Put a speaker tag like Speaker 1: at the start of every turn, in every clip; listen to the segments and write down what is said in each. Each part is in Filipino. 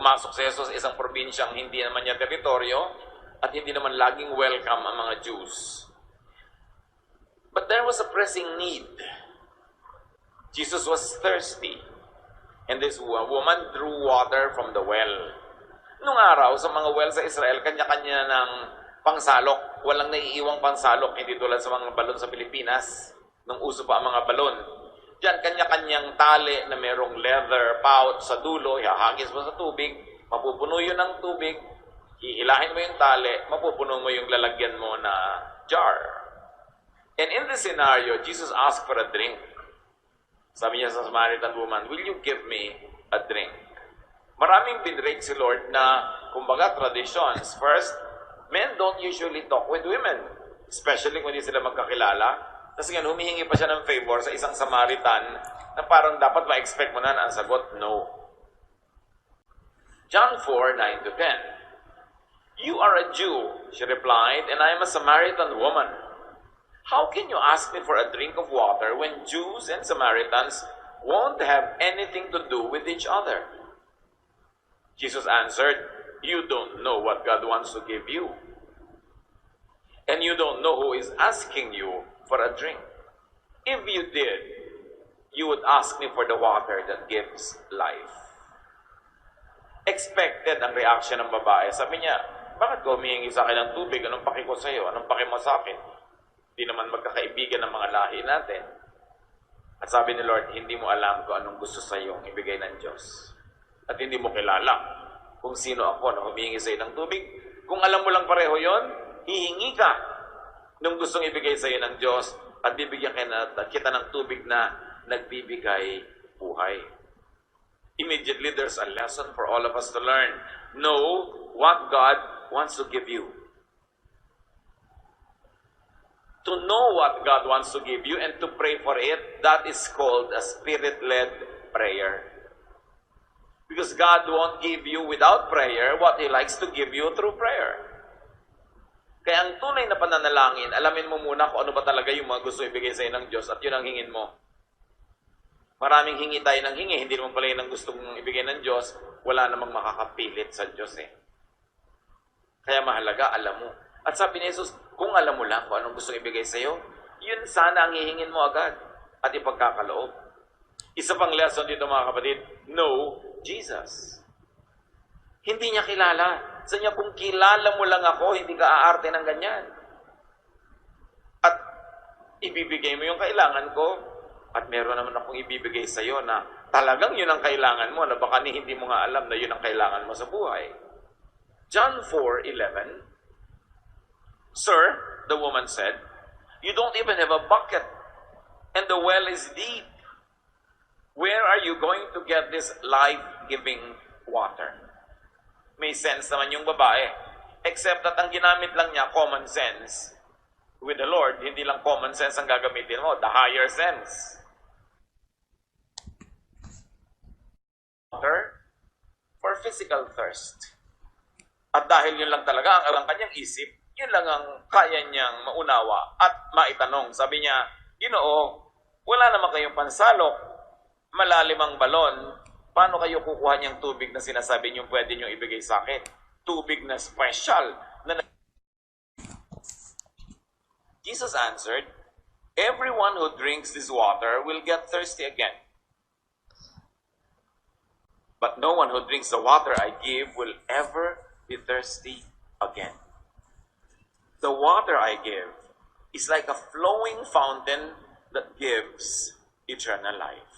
Speaker 1: pumasok si Jesus sa isang probinsyang hindi naman niya teritoryo at hindi naman laging welcome ang mga Jews. But there was a pressing need. Jesus was thirsty. And this woman drew water from the well. Nung araw, sa mga well sa Israel, kanya-kanya ng pangsalok. Walang naiiwang pangsalok, hindi tulad sa mga balon sa Pilipinas. Nung uso pa ang mga balon. Diyan, kanya-kanyang tali na merong leather pouch sa dulo, ihahagis mo sa tubig, mapupuno yun ng tubig, hihilahin mo yung tali, mapupuno mo yung lalagyan mo na jar. And in this scenario, Jesus asked for a drink. Sabi niya sa Samaritan woman, "Will you give me a drink?" Maraming binrake si Lord na, kumbaga, traditions. First, men don't usually talk with women, especially kung hindi sila magkakilala. Tapos nga, humihingi pa siya ng favor sa isang Samaritan na parang dapat ma-expect mo na ang sagot, no. John 4:9-10. "You are a Jew," she replied, "and I am a Samaritan woman. How can you ask me for a drink of water when Jews and Samaritans won't have anything to do with each other?" Jesus answered, "You don't know what God wants to give you. And you don't know who is asking you for a drink. If you did, you would ask me for the water that gives life." Expected ang reaction ng babae. Sabi niya, "Bakit ko humihingi sa akin ng tubig? Anong paki ko sa iyo? Anong paki mo sa akin? Hindi naman magkakaibigan ng mga lahi natin." At sabi ni Lord, hindi mo alam kung anong gusto sa iyong ibigay ng Diyos. At hindi mo kilala kung sino ako na humihingi sa iyo ng tubig. Kung alam mo lang pareho yon, hihingi ka nung gustong ibigay sa iyo ng Diyos at bibigyan kita ng tubig na nagbibigay buhay. Immediately, there's a lesson for all of us to learn. Know what God wants to give you. To know what God wants to give you and to pray for it, that is called a Spirit-led prayer. Because God won't give you without prayer what He likes to give you through prayer. Kaya ang tunay na pananalangin, alamin mo muna kung ano ba talaga yung mga gusto ibigay sa iyo ng Diyos at yun ang hingin mo. Maraming hingi tayo ng hingi, hindi naman pala yun ang gustong ibigay ng Diyos, wala namang makakapilit sa Diyos eh. Kaya mahalaga, alam mo. At sabi ni Jesus, kung alam mo lang kung anong gusto ibigay sa iyo, yun sana ang hihingin mo agad at ipagkakaloob. Isa pang lesson dito mga kapatid, know Jesus. Hindi niya kilala. Sa niya, kung kilala mo lang ako, hindi ka aarte ng ganyan. At ibibigay mo yung kailangan ko, at meron naman akong ibibigay sa iyo na talagang yun ang kailangan mo, na baka hindi mo nga alam na yun ang kailangan mo sa buhay. John 4:11. "Sir," the woman said, "you don't even have a bucket, and the well is deep. Where are you going to get this life-giving water?" May sense naman yung babae. Except that ang ginamit lang niya, common sense. With the Lord, hindi lang common sense ang gagamitin mo, the higher sense. Water for physical thirst. At dahil yun lang talaga ang kanyang isip, yun lang ang kaya niyang maunawa at maitanong. Sabi niya, "Ginoo, wala naman kayong pansalok, malalim ang balon, paano kayo kukuha niyang tubig na sinasabi niyong pwede niyong ibigay sa akin? Tubig na special." Jesus answered, "Everyone who drinks this water will get thirsty again. But no one who drinks the water I give will ever be thirsty again. The water I give is like a flowing fountain that gives eternal life."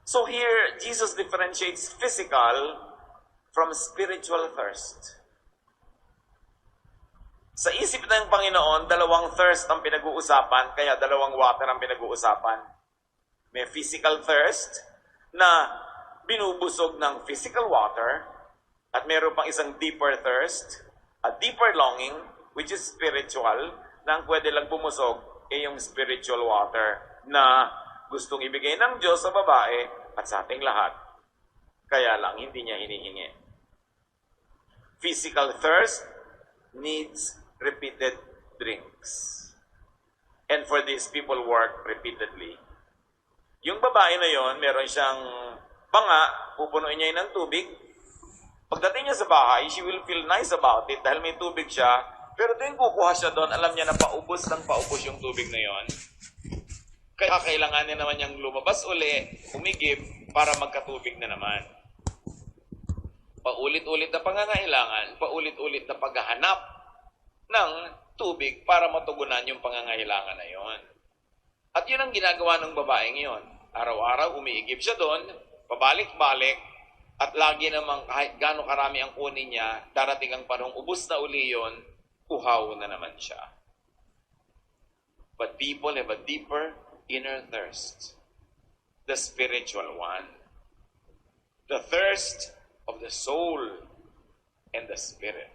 Speaker 1: So here, Jesus differentiates physical from spiritual thirst. Sa isip ng Panginoon, dalawang thirst ang pinag-uusapan, kaya dalawang water ang pinag-uusapan. May physical thirst na binubusog ng physical water, at mayroon pang isang deeper thirst, a deeper longing, which is spiritual, na ang pwede lang bumusog ay yung spiritual water na gustong ibigay ng Diyos sa babae at sa ating lahat. Kaya lang, hindi niya hinihingi. Physical thirst needs repeated drinks. And for this, people work repeatedly. Yung babae na yon, meron siyang banga, pupunuin niya yun ng tubig. Pagdating niya sa bahay, she will feel nice about it dahil may tubig siya. Pero tuwing kukuha siya doon, alam niya na paubos ng paubos yung tubig na yon. Kaya kailangan niya naman niyang lumabas uli, umigib, para magkatubig na naman. Paulit-ulit na pangangailangan, paulit-ulit na paghahanap ng tubig para matugunan yung pangangailangan na yon. At yun ang ginagawa ng babaeng yon. Araw-araw umiigib siya doon, pabalik-balik, at lagi namang kahit gaano karami ang kunin niya, darating ang panahong ubos na uli yon, uhaw na naman siya. But people have a deeper inner thirst. The spiritual one. The thirst of the soul and the spirit.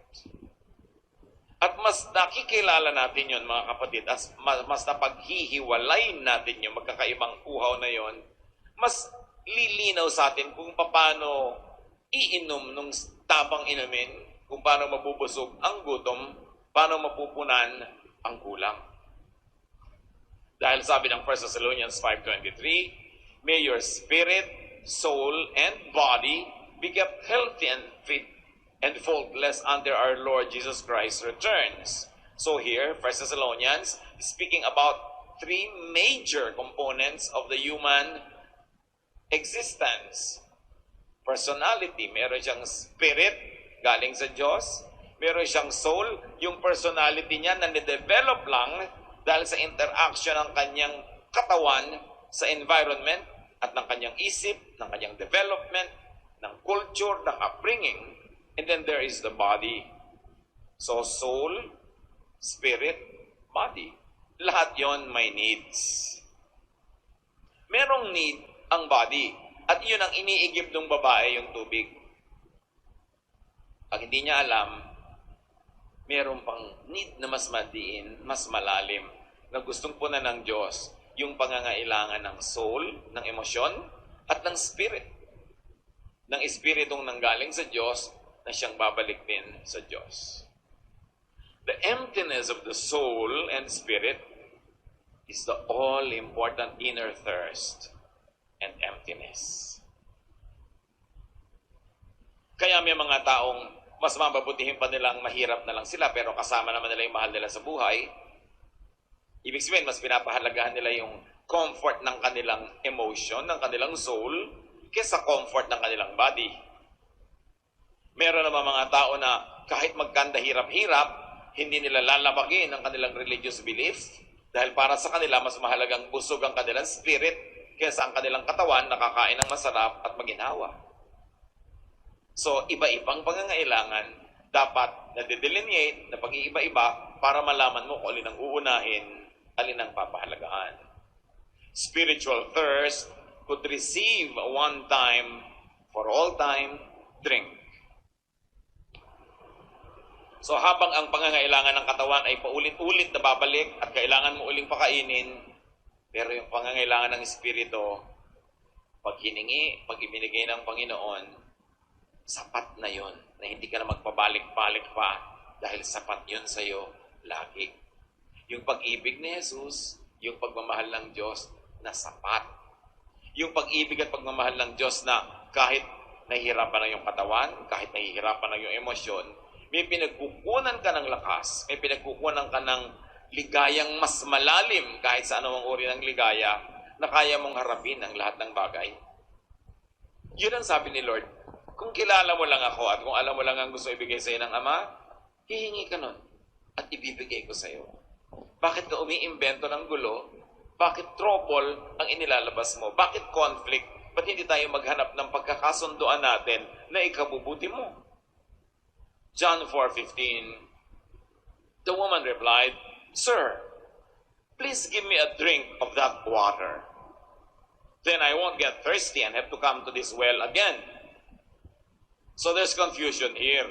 Speaker 1: At mas nakikilala natin yon, mga kapatid, mas napaghihiwalay natin yung magkakaibang uhaw na yon, mas lilinaw sa atin kung paano iinom nung tabang inumin, kung paano mabubusog ang gutom, paano mapupunan ang kulang. Dahil sabi ng 1 Thessalonians 5:23, may your spirit, soul, and body be kept healthy and fit and faultless until our Lord Jesus Christ returns. So here, 1 Thessalonians is speaking about three major components of the human existence. Personality, meron siyang spirit, galing sa Diyos. Meron siyang soul, yung personality niya na nidevelop lang dahil sa interaction ng kanyang katawan sa environment at ng kanyang isip, ng kanyang development, ng culture, ng upbringing. And then there is the body. So soul, spirit, body. Lahat yon may needs. Merong need ang body. At yun ang iniigib ng babae, yung tubig. Pag hindi niya alam, meron pang need na mas madiin, mas malalim, na gustong punan ng Diyos, yung pangangailangan ng soul, ng emosyon, at ng spirit. Ng espiritong nanggaling sa Diyos, na siyang babalik din sa Diyos. The emptiness of the soul and spirit is the all-important inner thirst and emptiness. Kaya may mga taong mas mababutihin pa nilang mahirap na lang sila pero kasama naman nila yung mahal nila sa buhay. Ibig sabihin, mas pinapahalagahan nila yung comfort ng kanilang emotion, ng kanilang soul, kaysa comfort ng kanilang body. Meron naman mga tao na kahit magkanda hirap-hirap, hindi nila lalabagin ang kanilang religious belief dahil para sa kanila mas mahalagang busog ang kanilang spirit kaysa ang kanilang katawan nakakain ng masarap at maginhawa. So, iba-ibang pangangailangan dapat na-delineate, na pag-iiba-iba para malaman mo kung alin ang uunahin, alin ang papahalagahan. Spiritual thirst could receive a one-time, for all time, drink. So, habang ang pangangailangan ng katawan ay paulit-ulit na babalik at kailangan mo uling pakainin, pero yung pangangailangan ng Espiritu, pag hiningi, pag ibinigay ng Panginoon, sapat na yon, na hindi ka na magpabalik-balik pa dahil sapat yun sa'yo lagi. Yung pag-ibig ni Jesus, yung pagmamahal ng Diyos na sapat. Yung pag-ibig at pagmamahal ng Diyos na kahit nahihirapan na yung katawan, kahit nahihirapan na yung emosyon, may pinagkukunan ka ng lakas, may pinagkukunan ka ng ligayang mas malalim kahit sa anumang uri ng ligaya na kaya mong harapin ang lahat ng bagay. Yun ang sabi ni Lord, kung kilala mo lang ako at kung alam mo lang ang gusto ibigay sa iyo ng Ama, hihingi ka nun at ibibigay ko sa iyo. Bakit ka umiimbento ng gulo? Bakit trouble ang inilalabas mo? Bakit conflict? Ba't hindi tayo maghanap ng pagkakasunduan natin na ikabubuti mo? John 4:15, the woman replied, Sir, please give me a drink of that water. Then I won't get thirsty and have to come to this well again. So there's confusion here.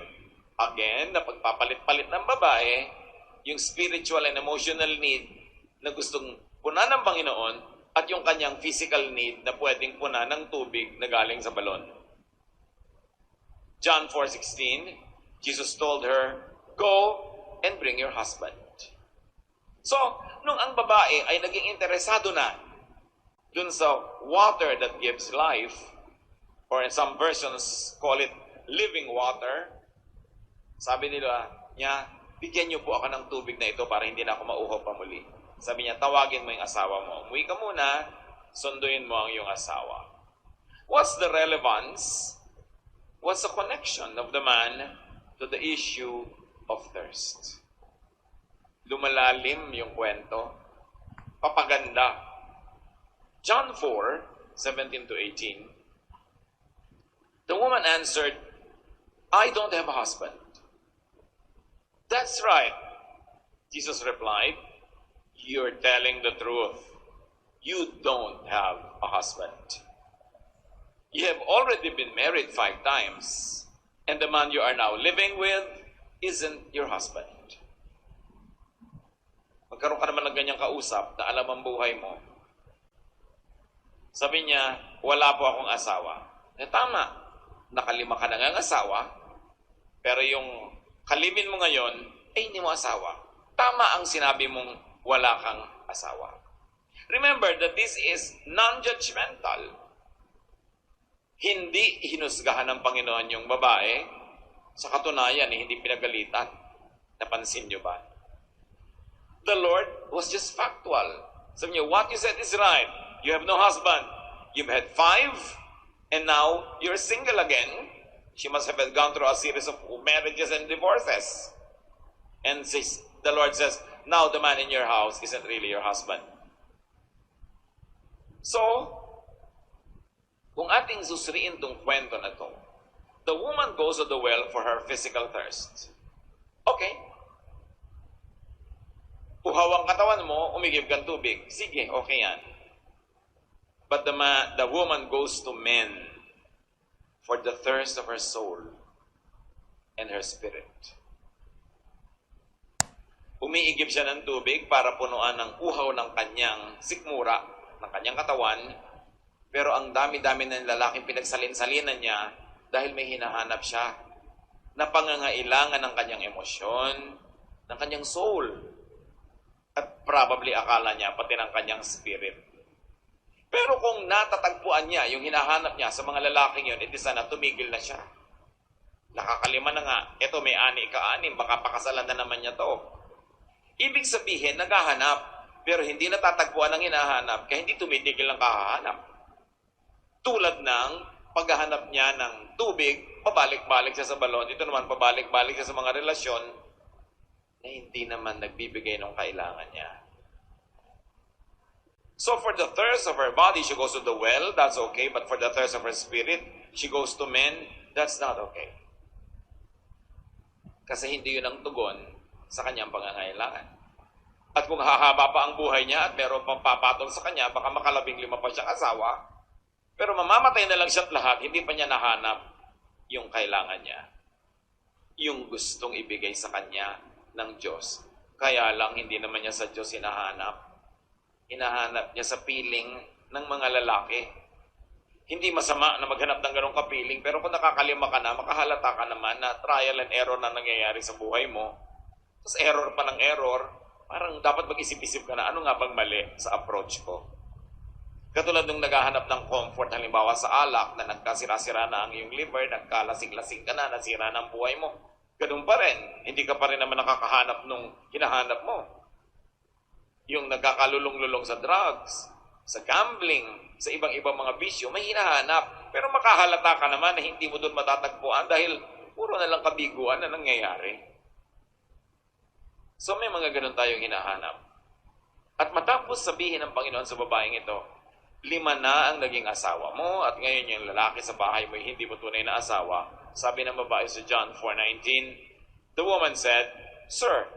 Speaker 1: Again, na pagpapalit-palit ng babae, yung spiritual and emotional need na gustong punan ng Panginoon at yung kanyang physical need na pwedeng punan ng tubig na galing sa balon. John 4:16, Jesus told her, Go and bring your husband. So, nung ang babae ay naging interesado na dun sa water that gives life, or in some versions call it living water. Sabi niya, bigyan niyo po ako ng tubig na ito para hindi na ako mauhaw pa muli. Sabi niya, tawagin mo yung asawa mo. Umuwi ka muna, sunduin mo ang iyong asawa. What's the relevance? What's the connection of the man to the issue of thirst? Lumalalim yung kwento. Papaganda. John 4:17 to 18. The woman answered, I don't have a husband. That's right. Jesus replied, you're telling the truth. You don't have a husband. You have already been married 5 times, and the man you are now living with isn't your husband. Magkaroon ka naman ng ganyang kausap na alam ang buhay mo. Sabi niya, wala po akong asawa. Tama, nakalima ka na ng asawa, pero yung kalimin mo ngayon, ay hindi mo asawa. Tama ang sinabi mong wala kang asawa. Remember that this is non-judgmental. Hindi hinusgahan ng Panginoon yung babae, sa katunayan, hindi pinagalitan. Napansin niyo ba? The Lord was just factual. Sabi niya, what you said is right. You have no husband. You've had 5, and now you're single again. She must have gone through a series of marriages and divorces. And the Lord says, now the man in your house isn't really your husband. So, kung ating susuriin tong kwento na to, the woman goes to the well for her physical thirst. Okay. Uhaw ang katawan mo, umigib kang tubig. Sige, okay yan. But the woman goes to men for the thirst of her soul and her spirit. Umiigib siya ng tubig para punuan ng uhaw ng kanyang sikmura, ng kanyang katawan. Pero ang dami-dami ng lalaking pinagsalin-salinan niya dahil may hinahanap siya na pangangailangan ng kanyang emosyon, ng kanyang soul, at probably akala niya pati ng kanyang spirit. Pero kung natatagpuan niya yung hinahanap niya sa mga lalaking yun, edi sana tumigil na siya. Nakakalima na nga, eto may 6 baka pakasalan na naman niya to. Ibig sabihin, naghahanap, pero hindi natatagpuan ang hinahanap, kaya hindi tumitigil ng kahahanap. Tulad ng paghahanap niya ng tubig, pabalik-balik siya sa balon. Ito naman, pabalik-balik siya sa mga relasyon na hindi naman nagbibigay ng kailangan niya. So for the thirst of her body, she goes to the well, that's okay. But for the thirst of her spirit, she goes to men, that's not okay. Kasi hindi yun ang tugon sa kanyang pangangailangan. At kung hahaba pa ang buhay niya at meron pang papatol sa kanya, baka makalabing 5 pa siyang asawa, pero mamamatay na lang siya at lahat, hindi pa niya nahanap yung kailangan niya. Yung gustong ibigay sa kanya ng Diyos. Kaya lang, hindi naman niya sa Diyos hinahanap. Hinahanap niya sa piling ng mga lalaki. Hindi masama na maghanap ng ganong kapiling, pero kung nakakalima ka na, makahalata ka naman na trial and error na nangyayari sa buhay mo. Tapos error pa ng error, parang dapat mag-isip-isip ka na, ano nga bang mali sa approach ko? Katulad nung naghahanap ng comfort, halimbawa sa alak, na nagkasira-sira na ang iyong liver, nagkalasing-lasing ka na, nasira na ang buhay mo. Ganun pa rin, hindi ka pa rin naman nakakahanap nung hinahanap mo. Yung nagkakalulong-lulong sa drugs, sa gambling, sa ibang-ibang mga bisyo, may hinahanap. Pero makahalata ka naman na hindi mo doon matatagpuan dahil puro na lang kabiguan na nangyayari. So may mga ganun tayong hinahanap. At matapos sabihin ng Panginoon sa babaeng ito, 5 na ang naging asawa mo at ngayon yung lalaki sa bahay mo hindi mo tunay na asawa. Sabi ng babae sa John 4:19, the woman said, Sir,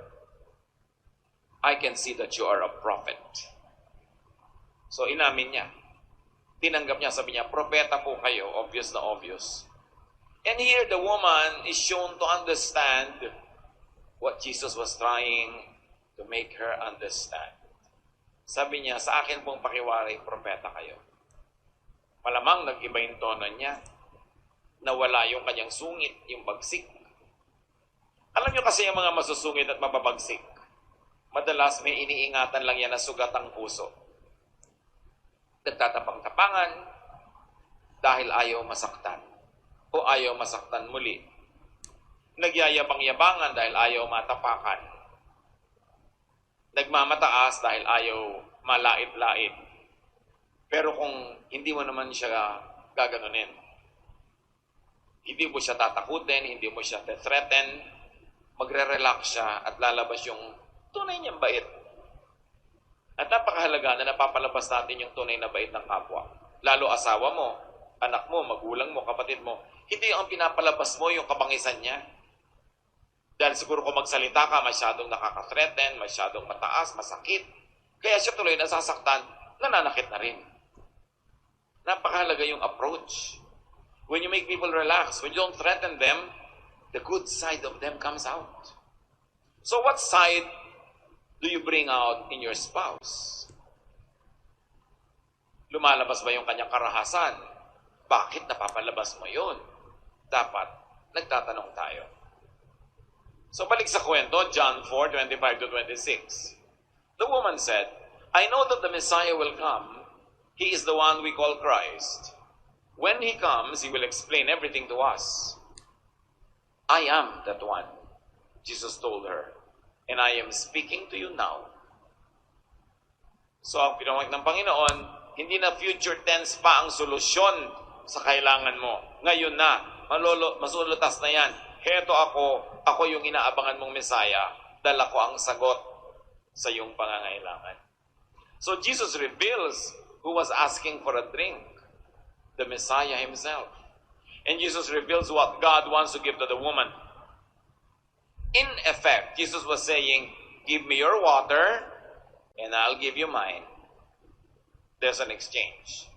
Speaker 1: I can see that you are a prophet. So inamin niya. Tinanggap niya, sabi niya, propeta po kayo, obvious na obvious. And here the woman is shown to understand what Jesus was trying to make her understand. Sabi niya, sa akin pong pakiwari, propeta kayo. Malamang nag-iba yung tono niya. Nawala yung kanyang sungit, yung bagsik. Alam niyo kasi yung mga masusungit at mababagsik, madalas may iniingatan lang yan na sugat ang puso. Nagtatapang-tapangan, dahil ayaw masaktan o ayaw masaktan muli. Nagyayabang-yabangan dahil ayaw matapakan. Nagmamataas dahil ayaw malait-lait. Pero kung hindi mo naman siya gaganunin, hindi mo siya tatakutin, hindi mo siya threaten, magre-relax siya at lalabas yung tunay niyang bait. At napakahalaga na napapalabas natin yung tunay na bait ng kapwa. Lalo asawa mo, anak mo, magulang mo, kapatid mo. Hindi ang pinapalabas mo yung kabangisan niya. Dahil siguro kung magsalita ka, masyadong nakaka-threaten, masyadong mataas, masakit. Kaya siya tuloy nasasaktan, nananakit na rin. Napakahalaga yung approach. When you make people relax, when you don't threaten them, the good side of them comes out. So what side do you bring out in your spouse? Lumalabas ba yung kanyang karahasan? Bakit napapalabas mo yun? Dapat nagtatanong tayo. So balik sa kwento, John 4:25-26. The woman said, I know that the Messiah will come. He is the one we call Christ. When he comes, he will explain everything to us. I am that one, Jesus told her, and I am speaking to you now. So ang pinawag ng Panginoon, hindi na future tense pa ang solusyon sa kailangan mo. Ngayon na, masulutas na yan. Heto ako yung inaabangan mong Messiah. Dala ko ang sagot sa iyong pangangailangan. So Jesus reveals who was asking for a drink, the Messiah himself. And Jesus reveals what God wants to give to the woman. In effect, Jesus was saying, give me your water and I'll give you mine. There's an exchange.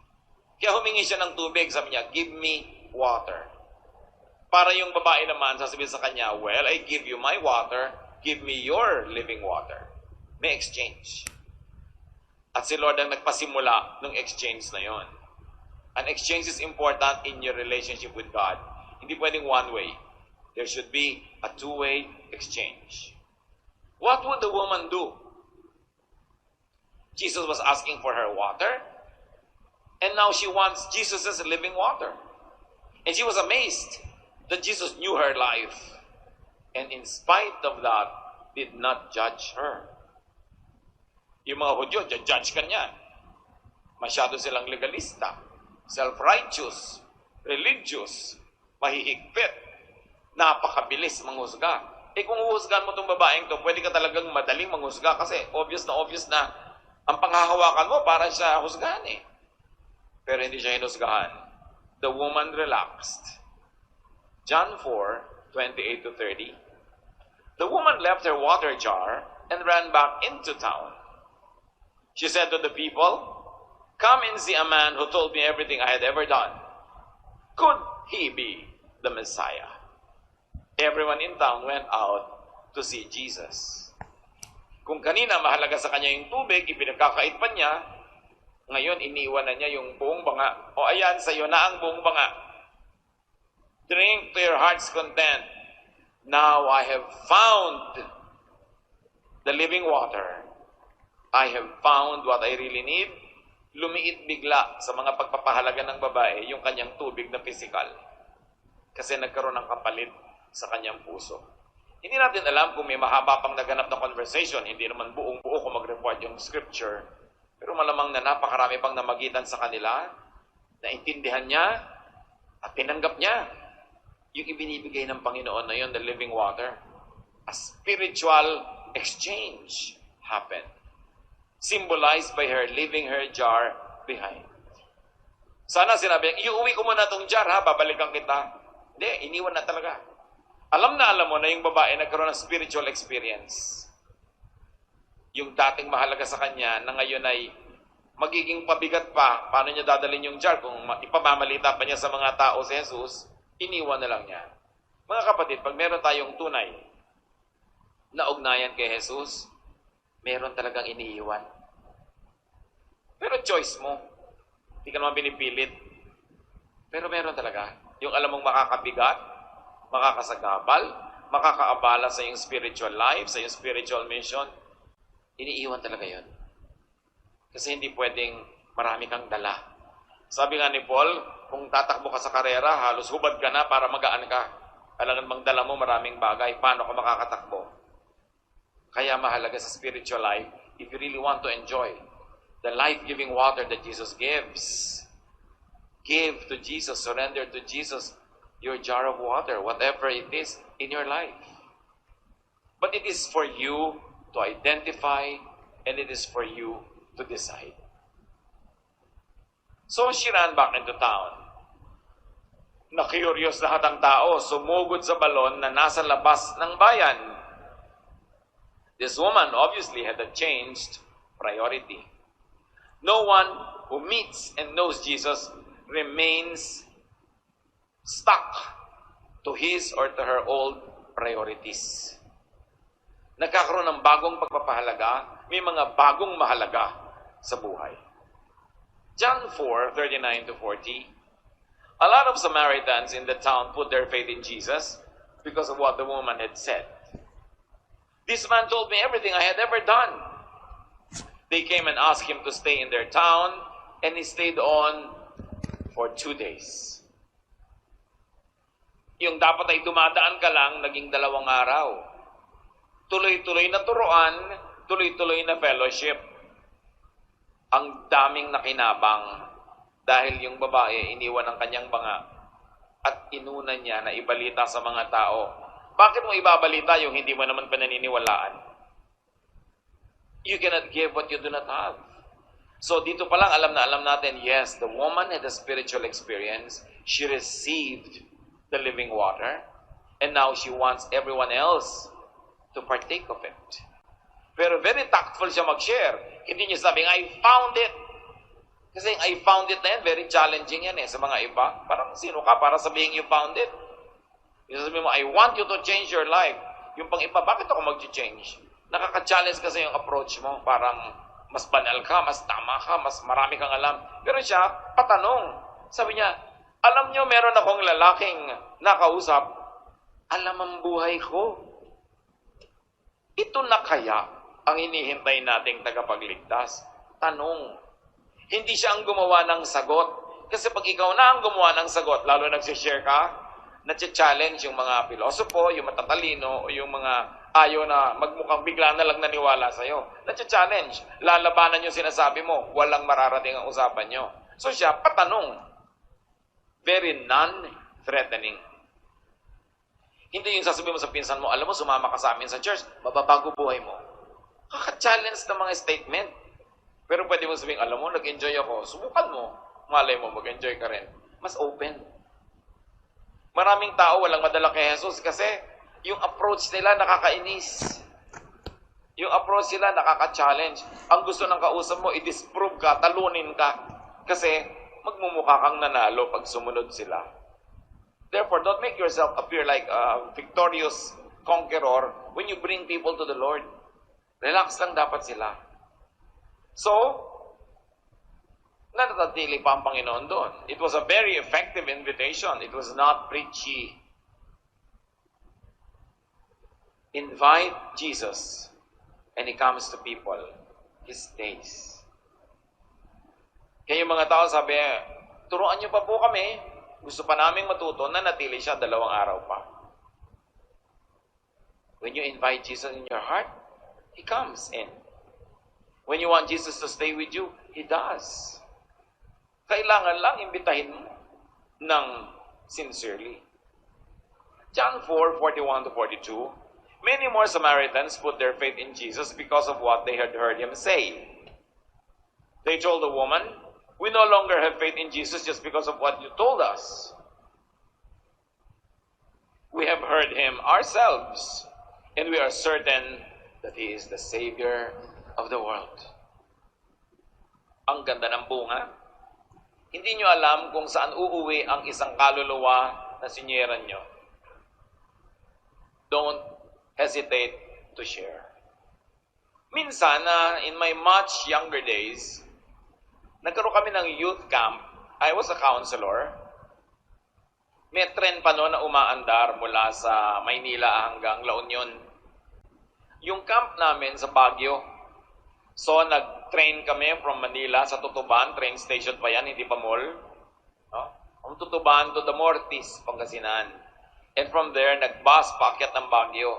Speaker 1: Kaya humingi siya ng tubig, sabi niya, give me water. Para yung babae naman, sasabihin sa kanya, well, I give you my water, give me your living water. May exchange. At si Lord ang nagpasimula ng exchange na yon. An exchange is important in your relationship with God. Hindi pwedeng one way. There should be a two-way exchange. What would the woman do? Jesus was asking for her water, and now she wants Jesus' living water. And she was amazed that Jesus knew her life, and in spite of that, did not judge her. Yung mga Hudyo, judge ka niya. Masyado silang legalista, self-righteous, religious, mahihigpit, napakabilis manghusga. Kung huhusgahan mo itong babaeng to, pwede ka talagang madaling manghusga kasi obvious na ang panghahawakan mo para siya husgahan eh. Pero hindi siya hinusgahan. The woman relaxed. John 4:28-30. The woman left her water jar and ran back into town. She said to the people, come and see a man who told me everything I had ever done. Could he be the Messiah? Everyone in town went out to see Jesus. Kung kanina mahalaga sa kanya yung tubig, ipinagkakait pa niya, ngayon iniwan na niya yung buong banga. O ayan, sa'yo na ang buong banga. Drink to your heart's content. Now I have found the living water. I have found what I really need. Lumiit bigla sa mga pagpapahalaga ng babae yung kanyang tubig na physical. Kasi nagkaroon ng kapalit sa kanyang puso. Hindi natin alam kung may mahaba pang naganap na conversation. Hindi naman buong-buo kung mag-report yung scripture. Pero malamang na napakarami pang namagitan sa kanila, naintindihan niya, at tinanggap niya yung ibinibigay ng Panginoon na yun, the living water. A spiritual exchange happened. Symbolized by her leaving her jar behind. Sana sinabi, iuwi ko muna itong jar ha, babalikan kita. Hindi, iniwan na talaga. Alam mo na yung babae nagkaroon ng spiritual experience. Yung dating mahalaga sa kanya na ngayon ay magiging pabigat pa. Paano niya dadalhin yung jar? Kung ipamamalita pa niya sa mga tao si Jesus, iniwan na lang niya. Mga kapatid, pag meron tayong tunay na ugnayan kay Jesus, meron talagang iniiwan. Pero choice mo. Hindi ka naman pinipilit. Pero meron talaga. Yung alam mong makakabigat, makakasagabal, makakaabala sa iyong spiritual life, sa iyong spiritual mission, iniiwan talaga yun. Kasi hindi pwedeng marami kang dala. Sabi nga ni Paul, kung tatakbo ka sa karera, halos hubad ka na para magaan ka. Kailangan bang dala mo maraming bagay, paano ka makakatakbo? Kaya mahalaga sa spiritual life, if you really want to enjoy the life-giving water that Jesus gives, give to Jesus, surrender to Jesus your jar of water, whatever it is in your life. But it is for you to identify, and it is for you to decide. So she ran back into town. Na-curious lahat ang tao, sumugod sa balon na nasa labas ng bayan. This woman obviously had a changed priority. No one who meets and knows Jesus remains stuck to his or to her old priorities. Nagkakaroon ng bagong pagpapahalaga, may mga bagong mahalaga sa buhay. John 4:39-40. A lot of Samaritans in the town put their faith in Jesus because of what the woman had said. This man told me everything I had ever done. They came and asked him to stay in their town, and he stayed on for 2 days. Yung dapat ay dumadaan ka lang, naging 2 araw. Tuloy-tuloy na turuan, tuloy-tuloy na fellowship. Ang daming nakinabang dahil yung babae iniwan ang kanyang banga at inuna niya na ibalita sa mga tao. Bakit mo ibabalita yung hindi mo naman pananiniwalaan? You cannot give what you do not have. So dito pa lang alam na alam natin, yes, the woman had a spiritual experience. She received the living water, and now she wants everyone else to partake of it. Pero very tactful siya mag-share. Hindi niya sabing, I found it. Kasi I found it na yan, very challenging yan sa mga iba. Parang sino ka para sabihin you found it? Yung sabihin mo, I want you to change your life. Yung pang iba, bakit ako mag-change? Nakaka-challenge kasi yung approach mo. Parang mas banal ka, mas tama ka, mas marami kang alam. Pero siya, patanong. Sabi niya, alam niyo, meron akong lalaking nakausap. Alam ang buhay ko. Ito na kaya ang hinihintay nating tagapagligtas? Tanong. Hindi siya ang gumawa ng sagot. Kasi pag ikaw na ang gumawa ng sagot, lalo nagsishare ka, na-challenge yung mga pilosopo, yung matatalino, o yung mga ayaw na magmukhang bigla na lang naniwala sa'yo. Na-challenge. Lalabanan yung sinasabi mo. Walang mararating ang usapan nyo. So siya, patanong. Very non-threatening. Hindi yung sasabihin mo sa pinsan mo, alam mo, sumama ka sa amin sa church, mababago buhay mo. Kaka-challenge ng mga statement. Pero pwede mo sabihin, alam mo, nag-enjoy ako. Subukan mo. Malay mo, mag-enjoy ka rin. Mas open. Maraming tao walang madala kay Jesus kasi yung approach nila nakakainis. Yung approach nila nakaka-challenge. Ang gusto ng kausap mo, i-disprove ka, talunin ka. Kasi magmumukha kang nanalo pag sumunod sila. Therefore, don't make yourself appear like a victorious conqueror when you bring people to the Lord. Relax lang dapat sila. So, natatili pa ang Panginoon doon. It was a very effective invitation. It was not preachy. Invite Jesus, and He comes to people. He stays. Kaya yung mga tao sabi, turuan niyo pa po kami. Gusto pa naming matuto na natili siya 2 araw pa. When you invite Jesus in your heart, He comes in. When you want Jesus to stay with you, He does. Kailangan lang imbitahin mo ng sincerely. John 4:41-42. Many more Samaritans put their faith in Jesus because of what they had heard Him say. They told the woman, we no longer have faith in Jesus just because of what you told us. We have heard Him ourselves, and we are certain that He is the Savior of the world. Ang ganda ng bunga. Hindi nyo alam kung saan uuwi ang isang kaluluwa na sinyeran nyo. Don't hesitate to share. Minsan, in my much younger days, nagkaroon kami ng youth camp. I was a counselor. May trend pa noon na umaandar mula sa Maynila hanggang La Union. Yung camp namin sa Baguio. So, nag-train kami from Manila sa Tutuban. Train station pa yan, hindi pa mall. No? from Tutuban to the Mortis, Pangasinan. And from there, nag-bus paakyat ng Baguio.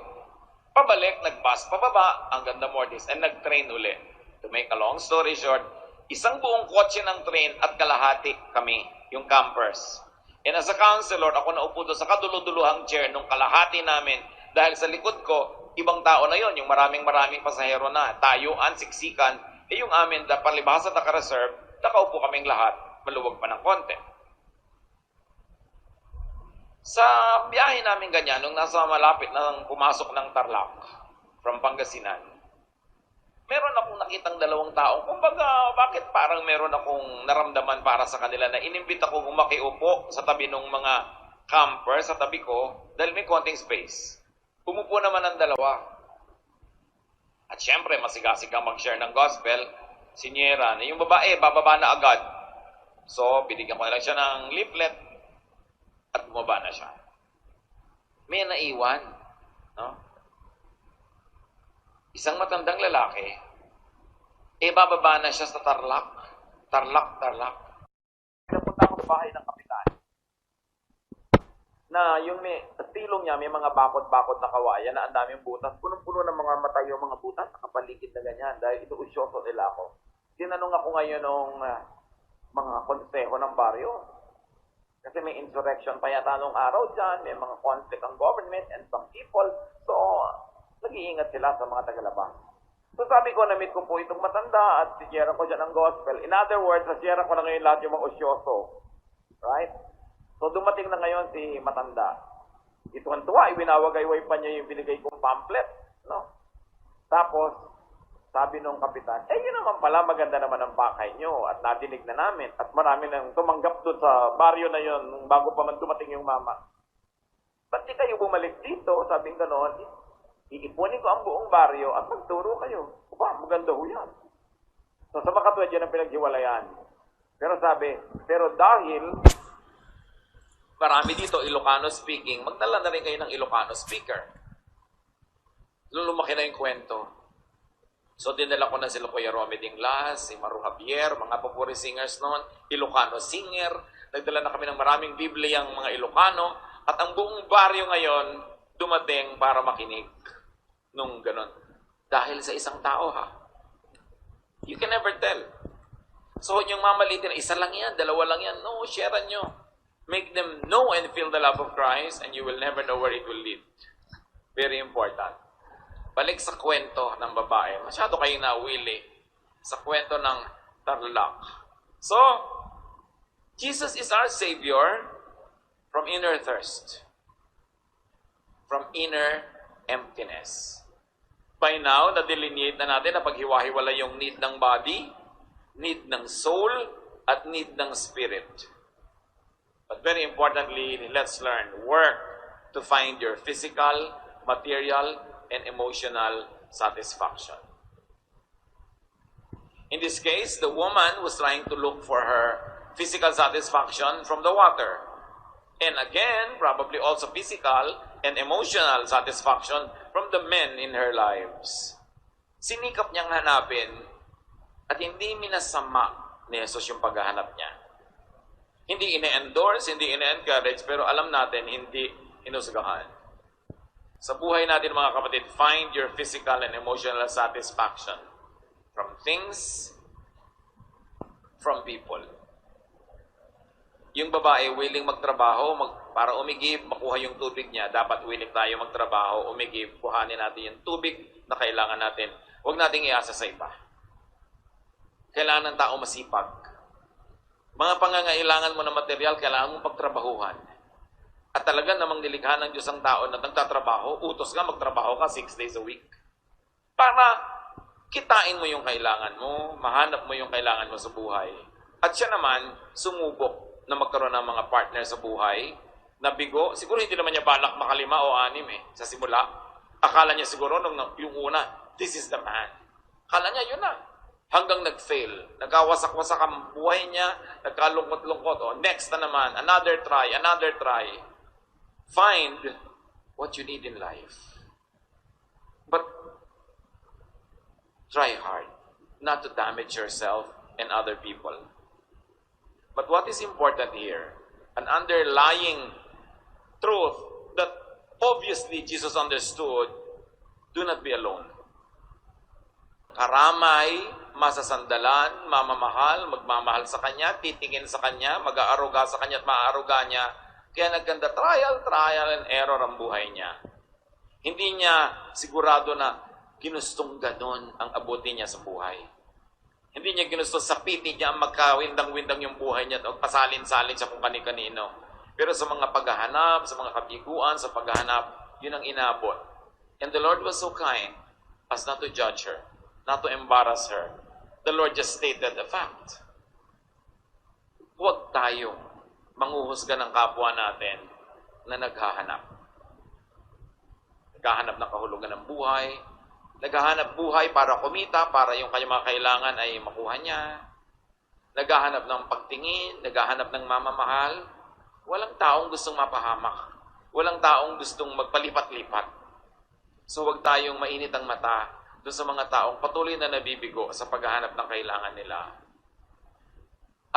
Speaker 1: Pabalik, nag-bus pababa hanggang the Mortis and nag-train uli. To make a long story short, isang buong kotse ng train at kalahati kami, yung campers. And as a counselor, ako naupo doon sa kaduluduluhang chair nung kalahati namin dahil sa likod ko, ibang tao na yon, yung maraming pasahero na, tayuan, siksikan, yung amin, palibhasa naka-reserve, nakaupo kaming lahat, maluwag pa ng konti. Sa biyahe namin ganyan, nung nasa malapit na pumasok ng Tarlac, from Pangasinan, meron akong nakitang dalawang tao. Kumbaga, bakit parang meron akong naramdaman para sa kanila na inimbita ko makiupo sa tabi ng mga camper sa tabi ko dahil may konting space. Umupo naman ang dalawa. At syempre, masigasig kang mag-share ng gospel. Sinyera na yung babae, bababa na agad. So, binigyan ko na lang siya ng leaflet at bumaba na siya. May naiwan. No? Isang matandang lalaki, bababa na siya sa Tarlac. Tarlac. Napunta ako sa bahay ng kapitan. Na yung tilong niya, may mga bakod-bakod na kawayan na ang daming butas. Punong-puno ng mga mata yung mga butas, nakapaligid na ganyan. Dahil ito usyoso nila ako. Tinanong ako ngayon ng mga konseho ng baryo. Kasi may insurrection pa yata nung araw dyan, may mga conflict ang government and some people. So, nag-iingat sila sa mga tagalabang. So sabi ko, na-meet ko po itong matanda at siyera ko dyan ang gospel. In other words, siyera ko na ngayon lahat yung mga osyoso. Right? So dumating na ngayon si matanda. Ituwan-tuwa, ibinawagayway pa niya yung binigay kong pamphlet. No? Tapos, sabi nung kapitan, yun naman pala, maganda naman ang bakay nyo at nadinig na namin. At marami nang tumanggap doon sa baryo na yun bago pa man dumating yung mama. Ba't di kayo bumalik dito? Sabing gano'n, iipunin ko ang buong baryo at magturo kayo. Maganda ho yan. So, sa makatwad yan ang pinaghiwalayan. Pero sabi, dahil marami dito Ilocano speaking, magdala na rin kayo ng Ilocano speaker. Lumaki na yung kwento. So, dinala ko na sila Kuya Romy Dinglas, si Maru Javier, mga papuri singers noon, Ilocano singer. Nagdala na kami ng maraming Bibliyang mga Ilocano. At ang buong baryo ngayon, dumating para makinig. Nung ganon. Dahil sa isang tao, ha? You can never tell. So, yung mamalitin, isa lang yan, dalawa lang yan. No, share nyo. Make them know and feel the love of Christ and you will never know where it will lead. Very important. Balik sa kwento ng babae. Masyado kayong nawili sa kwento ng Tarlac. So, Jesus is our Savior from inner thirst. From inner emptiness. By now, na-delineate na natin na paghiwa-hiwala yung need ng body, need ng soul, at need ng spirit. But very importantly, let's learn, work to find your physical, material, and emotional satisfaction. In this case, the woman was trying to look for her physical satisfaction from the water. And again, probably also physical and emotional satisfaction from the men in her lives. Sinikap niyang hanapin at hindi minasama ni Jesus yung paghahanap niya. Hindi ine-endorse, hindi ine-encourage, pero alam natin, hindi inusgahan. Sa buhay natin mga kapatid, find your physical and emotional satisfaction from things, from people. Yung babae willing magtrabaho para umigib, makuha yung tubig niya. Dapat willing tayo magtrabaho, umigib, kuhanin natin yung tubig na kailangan natin. Huwag nating iasa sa iba. Kailangan ng tao masipag. Mga pangangailangan mo na material, kailangan mong pagtrabahuhan. At talaga namang nilikha ng Diyos ang tao na nagtatrabaho, utos nga magtrabaho ka 6 days a week. Para kitain mo yung kailangan mo, mahanap mo yung kailangan mo sa buhay. At siya naman, sumubok na magkaroon ng mga partner sa buhay, na bigo. Siguro hindi naman niya balak makalima o 6 sa simula. Akala niya siguro nung yung una, this is the man. Akala niya yun na. Hanggang nag-fail. Nagkawasak-wasak ang buhay niya, nagkalungkot-lungkot. Next na naman, another try, another try. Find what you need in life. But try hard not to damage yourself and other people. But what is important here, an underlying truth that obviously Jesus understood, do not be alone. Karamay, masasandalan, mamamahal, magmamahal sa Kanya, titingin sa Kanya, mag-aaruga sa Kanya at maaaruga niya. Kaya nagkanda trial and error ang buhay niya. Hindi niya sigurado na ginustong ganon ang abutin niya sa buhay. Hindi niya ginusto sapitin niya ang magkawindang-windang yung buhay niya at pasalin-salin siya kung kani-kanino. Pero sa mga paghahanap, sa mga kabiguan, sa paghahanap, yun ang inabot. And the Lord was so kind as not to judge her, not to embarrass her. The Lord just stated the fact. Huwag tayong manghuhusga ng kapwa natin na naghahanap. Naghahanap ng kahulugan ng buhay, naghahanap buhay para kumita, para yung kanyang mga kailangan ay makuha niya. Naghahanap ng pagtingin, naghahanap ng mamamahal. Walang taong gustong mapahamak. Walang taong gustong magpalipat-lipat. So huwag tayong mainit ang mata doon sa mga taong patuloy na nabibigo sa paghahanap ng kailangan nila.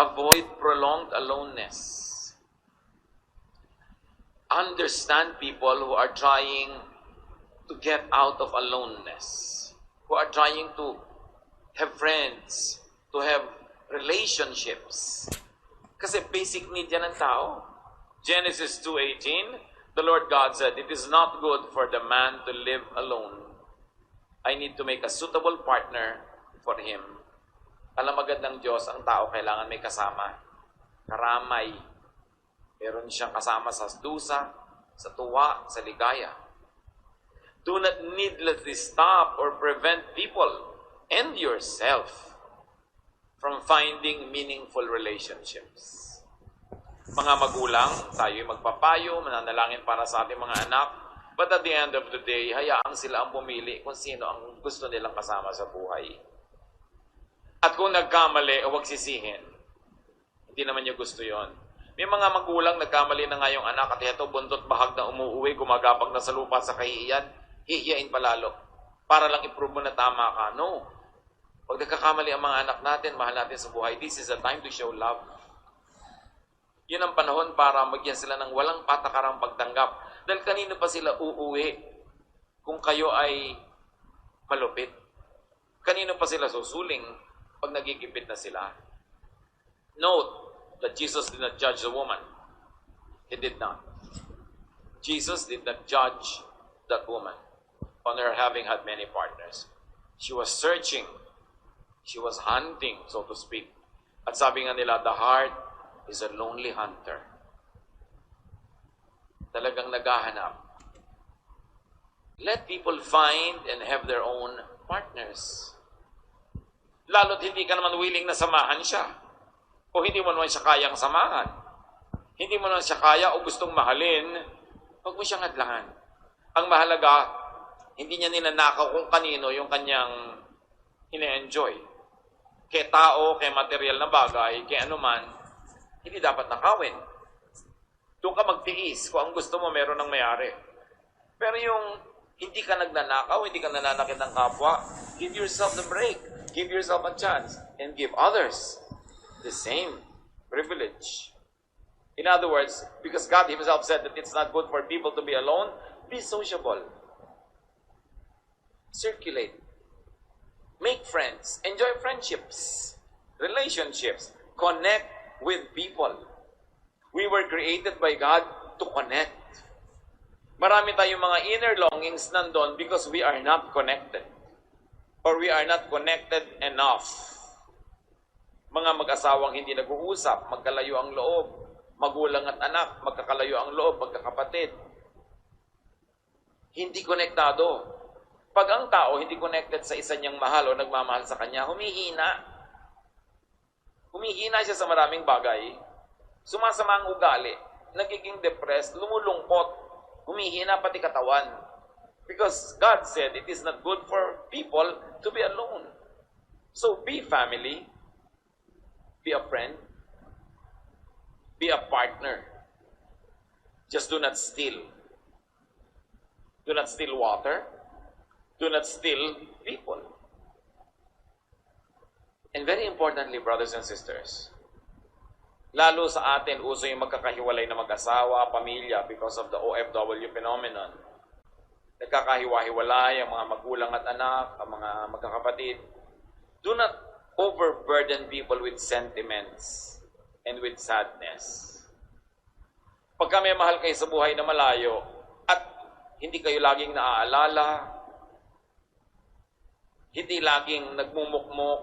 Speaker 1: Avoid prolonged aloneness. Understand people who are trying to get out of aloneness, who are trying to have friends, to have relationships. Kasi basic need yan ng tao. Genesis 2:18, the Lord God said, "It is not good for the man to live alone. I need to make a suitable partner for him." Alam agad ng Diyos, ang tao kailangan may kasama. Karamay. Meron siyang kasama sa dusa, sa tuwa, sa ligaya. Do not needlessly stop or prevent people and yourself from finding meaningful relationships. Mga magulang, tayo'y magpapayo, mananalangin para sa ating mga anak, but at the end of the day, hayaan sila ang pumili kung sino ang gusto nilang kasama sa buhay. At kung nagkamali, huwag sisihin. Hindi naman niyo gusto yon. May mga magulang nagkamali na nga yung anak at ito buntot bahag na umuuwi, gumagapag na sa lupa sa kahihiyan, hihiyain palalo. Para lang i-prove mo na tama ka. No. Pag nagkakamali ang mga anak natin, mahal natin sa buhay, this is a time to show love. Yun ang panahon para magyan sila ng walang patakarang pagtanggap. Dahil kanino pa sila uuwi kung kayo ay malupit? Kanino pa sila susuling pag nagigipit na sila? Note that Jesus did not judge the woman. He did not. Jesus did not judge that woman on her having had many partners. She was searching. She was hunting, so to speak. At sabi nga nila, the heart is a lonely hunter. Talagang naghahanap. Let people find and have their own partners. Lalo't hindi ka naman willing na samahan siya. O hindi mo naman siya kayang samahan. Hindi mo naman siya kaya o gustong mahalin, huwag mo siyang hadlangan. Ang mahalaga, hindi niya ninanakaw kung kanino yung kanyang ine-enjoy. Kaya tao, kaya material na bagay, kaya anuman, hindi dapat nakawin. Doon ka magtiis kung ang gusto mo meron ng mayari. Pero yung hindi ka nagnanakaw, hindi ka nananakit ng kapwa, give yourself the break. Give yourself a chance and give others the same privilege. In other words, because God Himself said that it's not good for people to be alone, be sociable. Circulate. Make friends. Enjoy friendships. Relationships. Connect with people. We were created by God to connect. Marami tayong mga inner longings nandun because we are not connected. Or we are not connected enough. Mga mag-asawang hindi nag-uusap, magkalayo ang loob, magulang at anak, magkakalayo ang loob, magkakapatid. Hindi konektado. Pag ang tao hindi connected sa isa niyang mahal o nagmamahal sa kanya, humihina. Humihina siya sa maraming bagay. Sumasama ang ugali, nagiging depressed, lumulungkot, humihina pati katawan. Because God said it is not good for people to be alone. So be family. Be a friend. Be a partner. Just do not steal. Do not steal water. Do not steal people. And very importantly, brothers and sisters, Lalo sa atin, uso yung magkakahiwalay na mag-asawa, pamilya, because of the OFW phenomenon. Nagkakahiwa-hiwalay ang mga magulang at anak, ang mga magkakapatid. Do not overburden people with sentiments and with sadness. Pagka may mahal kayo sa buhay na malayo at hindi kayo laging naaalala, hindi laging nagmumukmok,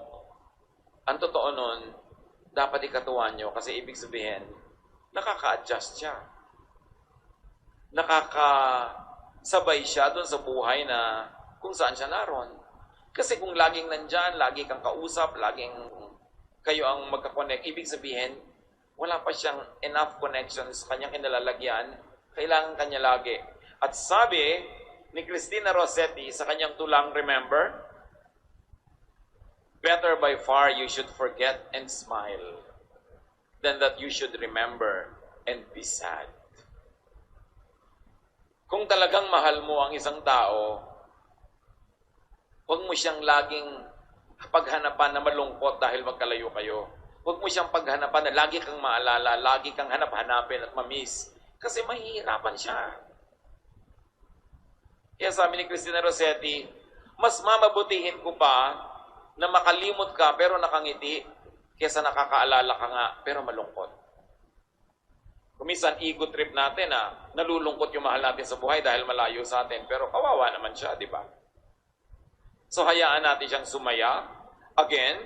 Speaker 1: ang totoo nun, dapat ikatuwa nyo kasi ibig sabihin, nakaka-adjust siya. Nakakasabay siya doon sa buhay na kung saan siya naroon. Kasi kung laging nandyan, lagi kang kausap, laging kayo ang magkakonect, ibig sabihin, wala pa siyang enough connections sa kanyang kinalalagyan, kailangan kanya lagi. At sabi ni Cristina Rossetti sa kanyang tulang, remember, better by far you should forget and smile than that you should remember and be sad. Kung talagang mahal mo ang isang tao, huwag mo siyang laging paghanapan na malungkot dahil magkalayo kayo. Huwag mo siyang paghanapan na lagi kang maalala, lagi kang hanap-hanapin at mamiss. Kasi mahihirapan siya. Kaya sabi ni Cristina Rossetti, mas mamabutihin ko pa na makalimot ka pero nakangiti kesa nakakaalala ka nga pero malungkot. Kumisan ego trip natin na nalulungkot yung mahal natin sa buhay dahil malayo sa atin pero kawawa naman siya, di ba? So hayaan natin siyang sumaya. Again,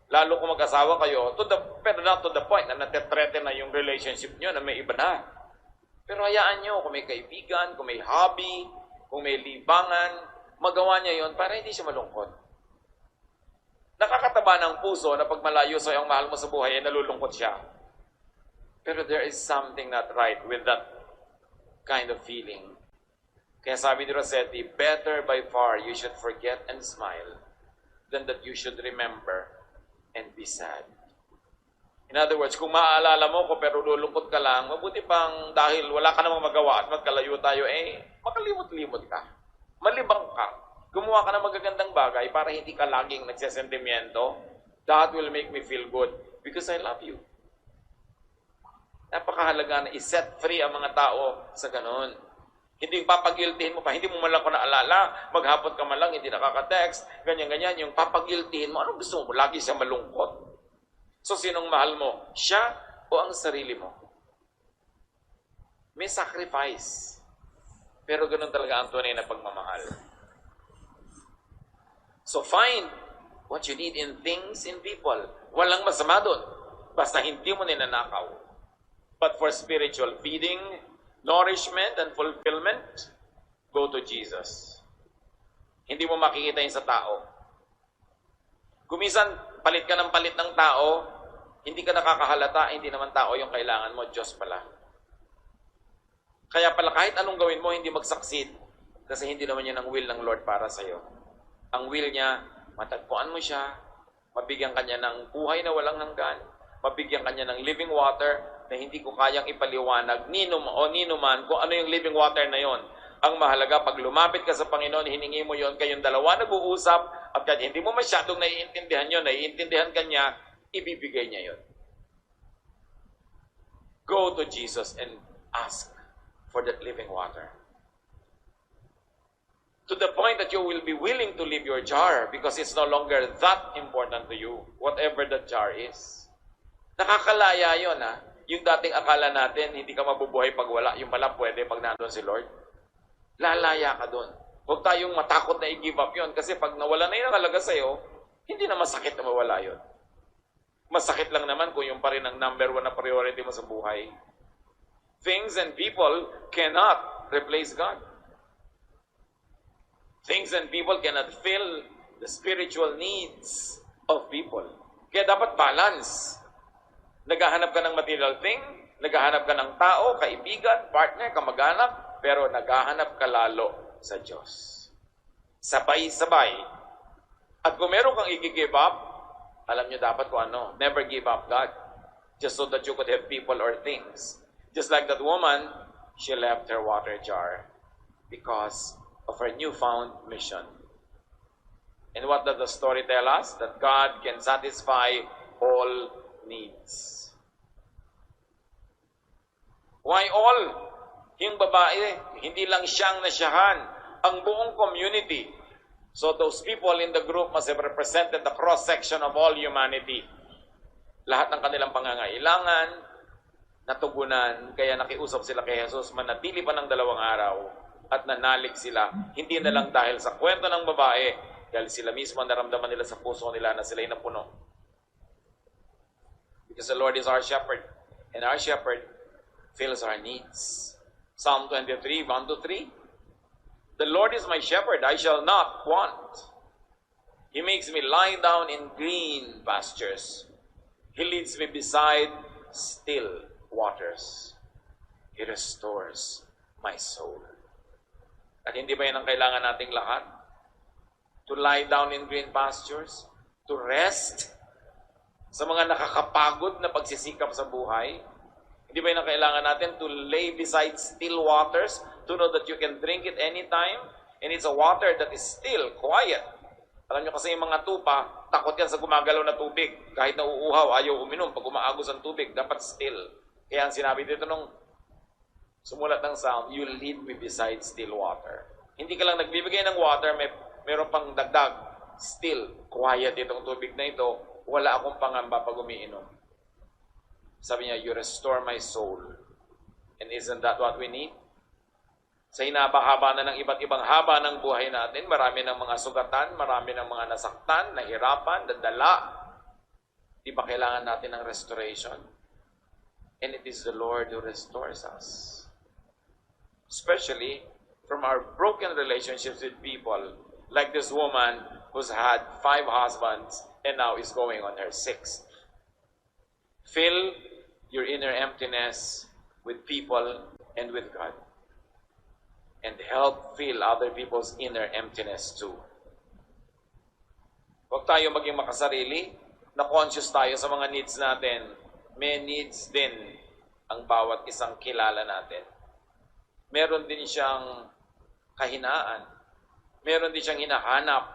Speaker 1: lalo kung mag-asawa kayo, pero not to the point na natetrete na yung relationship nyo na may iba na. Pero hayaan nyo, kung may kaibigan, kung may hobby, kung may libangan, magawa niya yon para hindi siya malungkot. Nakakataba ng puso na pag malayo sa iyong mahal mo sa buhay, ay nalulungkot siya. Pero there is something not right with that kind of feeling. Kaya sabi ni Rossetti, better by far you should forget and smile than that you should remember and be sad. In other words, kung maaalala mo ko pero lulungkot ka lang, mabuti pang dahil wala ka namang magawa at magkalayo tayo, makalimot-limot ka. Malibang ka. Gumawa ka ng magagandang bagay para hindi ka laging nagsesentimiento. That will make me feel good because I love you. Napakahalaga na i-set free ang mga tao sa ganon. Hindi yung papagiltihin mo pa, hindi mo man lang ko naalala, maghapon ka man lang, hindi nakaka-text, ganyan-ganyan, yung papagiltihin mo, anong gusto mo? Lagi siya malungkot. So, sinong mahal mo? Siya o ang sarili mo? May sacrifice. Pero ganun talaga ang tunay na pagmamahal. So, find what you need in things, in people. Walang masama doon. Basta hindi mo ninanakaw. But for spiritual feeding, nourishment and fulfillment, go to Jesus. Hindi mo makikita yun sa tao. Kumisan, palit ka ng palit ng tao, hindi ka nakakahalata, hindi naman tao yung kailangan mo, Diyos pala. Kaya pala kahit anong gawin mo, hindi mag-succeed kasi hindi naman yan ang will ng Lord para sa'yo. Ang will niya, matagpuan mo siya, mabigyan ka niya ng buhay na walang hanggan, mabigyan ka niya ng living water na hindi ko kayang ipaliwanag nino man kung ano yung living water na yon. Ang mahalaga, pag lumapit ka sa Panginoon, hiningi mo yon, kayong dalawa nag-uusap, at kahit hindi mo masyadong naiintindihan yun, naiintindihan ka niya, ibibigay niya yon. Go to Jesus and ask for that living water. To the point that you will be willing to leave your jar because it's no longer that important to you, whatever that jar is. Nakakalaya yun, ha? Yung dating akala natin, hindi ka mabubuhay pag wala, yung pala pwede pag nandun si Lord. Lalaya ka doon. Huwag tayong matakot na i-give up yun kasi pag nawala na yung nakalaga sa'yo, hindi na masakit na mawala yun. Masakit lang naman kung yung pa rin ang number one na priority mo sa buhay. Things and people cannot replace God. Things and people cannot fill the spiritual needs of people. Kaya dapat balance. Naghahanap ka ng material thing, naghahanap ka ng tao, kaibigan, partner, kamag-anak, pero naghahanap ka lalo sa Diyos. Sabay-sabay. At kung meron kang i-give up, alam nyo dapat kung ano, never give up God. Just so that you could have people or things. Just like that woman, she left her water jar because of her newfound mission. And what does the story tell us? That God can satisfy all needs. Why all? Yung babae, hindi lang siyang nasyahan, ang buong community. So those people in the group must have represented the cross-section of all humanity. Lahat ng kanilang pangangailangan, natugunan, kaya nakiusap sila kay Jesus, manatili pa ng 2 araw at nanalig sila. Hindi na lang dahil sa kwento ng babae, dahil sila mismo naramdaman nila sa puso nila na sila'y napuno. Because the Lord is our shepherd, and our shepherd fills our needs. Psalm 23, 1-3. The Lord is my shepherd, I shall not want. He makes me lie down in green pastures. He leads me beside still waters. He restores my soul. At hindi ba yan ang kailangan nating lahat? To lie down in green pastures? To rest? Sa mga nakakapagod na pagsisikap sa buhay? Hindi ba yan ang kailangan natin? To lay beside still waters? To know that you can drink it anytime? And it's a water that is still, quiet. Alam nyo kasi yung mga tupa, takot yan sa gumagalaw na tubig. Kahit nauuhaw, ayaw uminom. Pag umaagos ang tubig, dapat still. Kaya ang sinabi dito nung sumulat ng Psalm, you lead me beside still water. Hindi ka lang nagbibigay ng water, meron pang dagdag. Still, quiet itong tubig na ito. Wala akong pangamba pag umiinom. Sabi niya, you restore my soul. And isn't that what we need? Sa hinaba-haba na ng iba't ibang haba ng buhay natin, marami ng mga sugatan, marami ng mga nasaktan, nahirapan, dadala. Di ba kailangan natin ng restoration? And it is the Lord who restores us. Especially from our broken relationships with people, like this woman who's had 5 husbands and now is going on her 6th. Fill your inner emptiness with people and with God. And help fill other people's inner emptiness too. Huwag tayo maging makasarili, na conscious tayo sa mga needs natin. May needs din ang bawat isang kilala natin. Meron din siyang kahinaan. Meron din siyang hinahanap.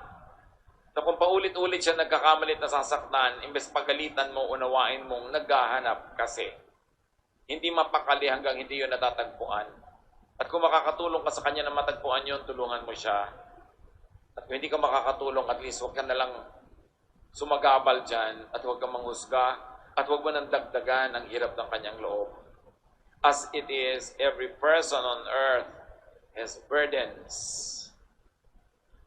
Speaker 1: Na kung paulit-ulit siya nagkakamalit na sasaktan, imbes pagalitan mo, unawain mong naghahanap kasi. Hindi mapakali hanggang hindi yun natatagpuan. At kung makakatulong ka sa kanya na matagpuan yun, tulungan mo siya. At kung hindi ka makakatulong, at least huwag ka na lang sumagabal dyan at huwag kang manghusga at huwag mo nang dagdagan ang hirap ng kanyang loob. As it is, every person on earth has burdens.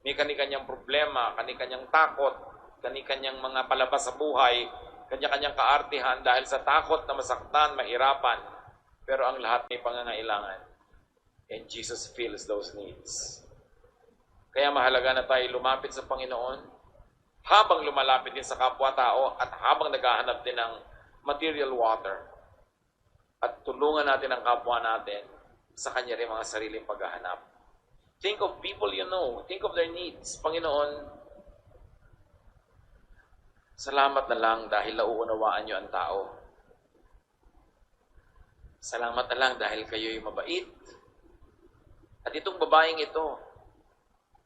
Speaker 1: May kani-kanyang problema, kani-kanyang takot, kani-kanyang mga palabas sa buhay, kanya-kanyang kaartihan dahil sa takot na masaktan, mahirapan. Pero ang lahat may pangangailangan. And Jesus fills those needs. Kaya mahalaga na tayo lumapit sa Panginoon habang lumalapit din sa kapwa-tao at habang naghahanap din ng material water. At tulungan natin ang kapwa natin sa kanya rin mga sariling paghahanap. Think of people you know. Think of their needs. Panginoon, salamat na lang dahil nauunawaan niyo ang tao. Salamat na lang dahil kayo'y mabait. At itong babaeng ito,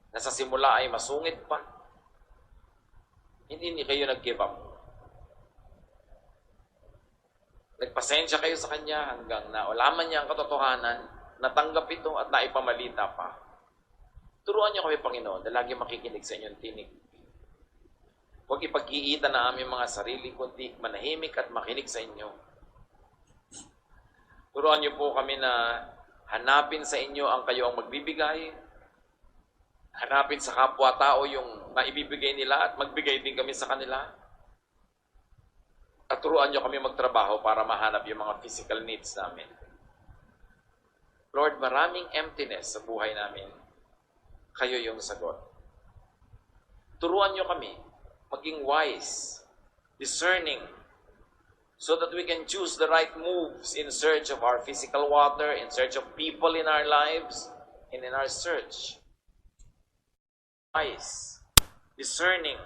Speaker 1: na sa simula ay masungit pa, hindi kayo nag-give up. Nagpasensya kayo sa kanya hanggang naulaman niya ang katotohanan, natanggap ito at naipamalita pa. Turuan niyo kami, Panginoon, na lagi makikinig sa inyong tinig. Huwag ipag-iitan na aming mga sarili, kundi manahimik at makinig sa inyo. Turuan niyo po kami na hanapin sa inyo ang kayo ang magbibigay. Hanapin sa kapwa-tao yung maibibigay nila at magbigay din kami sa kanila. At turuan nyo kami magtrabaho para mahanap yung mga physical needs namin. Lord, maraming emptiness sa buhay namin. Kayo yung sagot. Turuan nyo kami maging wise, discerning, so that we can choose the right moves in search of our physical water, in search of people in our lives, and in our search. Wise, discerning,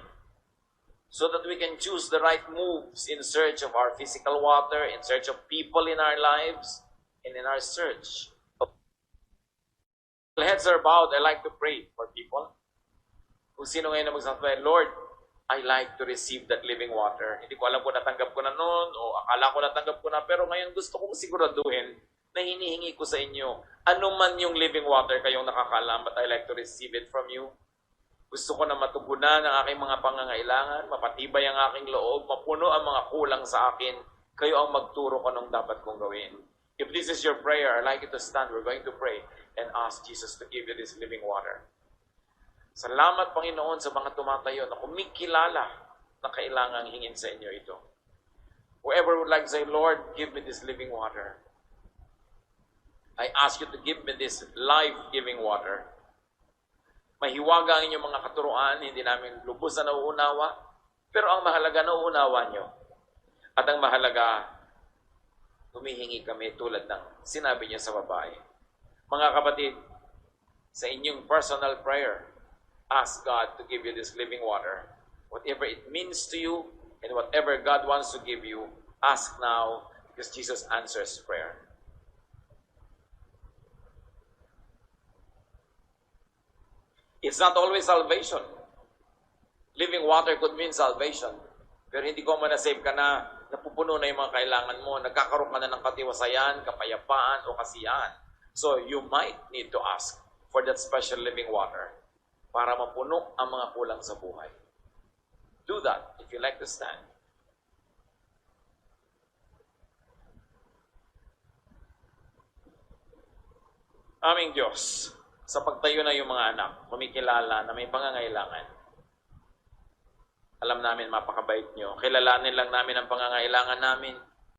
Speaker 1: so that we can choose the right moves in search of our physical water, in search of people in our lives, and in our search. Heads are bowed, I like to pray for people. Kung sino ngayon na magsasabi, Lord, I like to receive that living water. Hindi ko alam kung natanggap ko na noon o akala ko natanggap ko na, pero ngayon gusto kong siguraduhin na hinihingi ko sa inyo. Ano man yung living water kayong nakakalam, but I like to receive it from you. Gusto ko na matugunan ang aking mga pangangailangan, mapatibay ang aking loob, mapuno ang mga kulang sa akin. Kayo ang magturo ko nung dapat kong gawin. If this is your prayer, I'd like you to stand. We're going to pray and ask Jesus to give you this living water. Salamat, Panginoon, sa mga tumatayo na kumikilala na kailangang hingin sa inyo ito. Whoever would like to say, Lord, give me this living water. I ask you to give me this life-giving water. Mahiwaga ang inyong mga katuruan, hindi namin lubos na nauunawa, pero ang mahalaga, nauunawa nyo. At ang mahalaga, humihingi kami tulad ng sinabi niya sa babae. Mga kapatid, sa inyong personal prayer, ask God to give you this living water. Whatever it means to you, and whatever God wants to give you, ask now, because Jesus answers prayer. It's not always salvation. Living water could mean salvation. Pero hindi ko na-save ka na, napupuno na yung mga kailangan mo, nagkakaroon ka na ng katiwasayan, kapayapaan, o kasiyahan. So, you might need to ask for that special living water para mapuno ang mga kulang sa buhay. Do that if you like to stand. Aming Diyos, sa pagtayo na yung mga anak, kumikilala na may pangangailangan. Alam namin mapakabait nyo. Kilalanin lang namin ang pangangailangan namin.